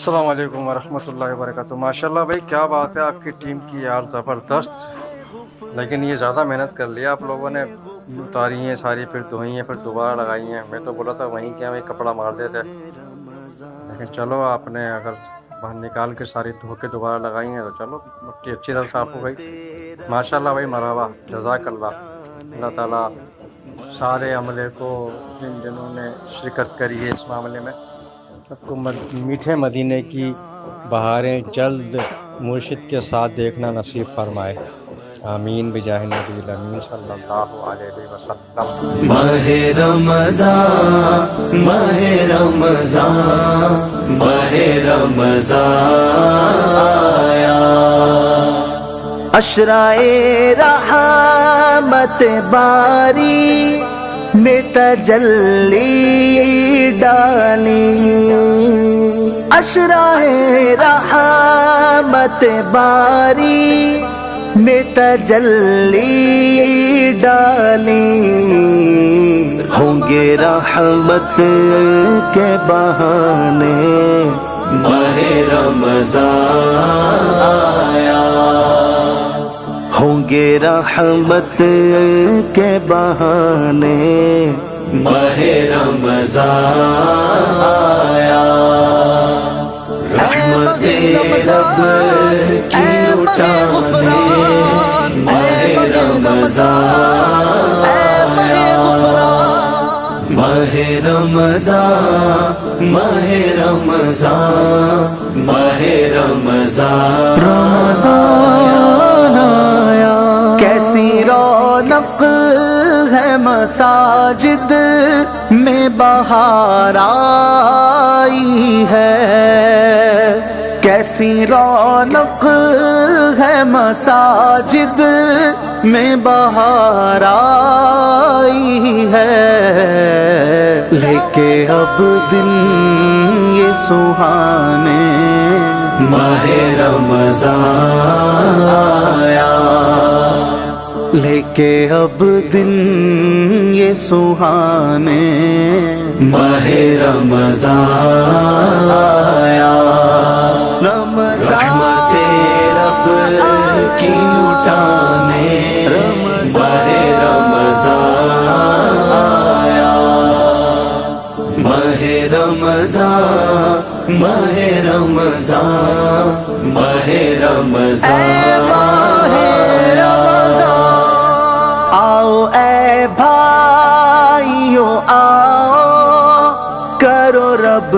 السلام علیکم ورحمۃ اللہ وبرکاتہ۔ ماشاءاللہ بھائی، کیا بات ہے آپ کی ٹیم کی یار، زبردست۔ لیکن یہ زیادہ محنت کر لیا آپ لوگوں نے، اتاری ہیں ساری، پھر دھوئی ہیں، پھر دوبارہ لگائی ہیں۔ میں تو بولا تھا وہیں کیا وہیں کپڑا مار دیتے، لیکن چلو آپ نے اگر باہر نکال کے ساری دھو کے دوبارہ لگائی ہیں تو چلو مٹی اچھی طرح صاف ہو گئی۔ ماشاءاللہ بھائی، مرحبا، جزاک اللہ۔ اللہ تعالیٰ سارے عملے کو، جنہوں نے شرکت کری ہے اس معاملے میں، سب کو میٹھے مدینے کی بہاریں جلد مرشد کے ساتھ دیکھنا نصیب فرمائے، آمین بجاہ نبی الامین صلی اللہ علیہ وسلم۔ ماہ رمضان، ماہ رمضان، ماہ رمضان آیا، عشرائے رحمت باری نے تجلی ڈالی، عشرائے رحمت باری نے تجلی ڈالی، ہوں گے رحمت کے بہانے ماہ رمضان آیا، ہوں گے رحمت کے بہانے ماہ رمضان آیا، رحمت رب کی اٹھانے ماہ رمضان آیا، ماہ رمضان، ماہ رمضان، ماہ رمضان، رمضان آیا، کیسی رونق ہے مساجد میں بہار آئی ہے، کیسی رونق ہے مساجد میں بہار آئی ہے، لے کے اب دن یہ سہانے ماہ رمضان آیا، لے کے اب دن یہ سہانے ماہ رمضان آیا، رحمت رب کی اٹھانے ماہ رمضان آیا، ماہ رمضان، ماہ رمضان، ماہ رمضان، آؤ اے بھائیو آؤ کرو رب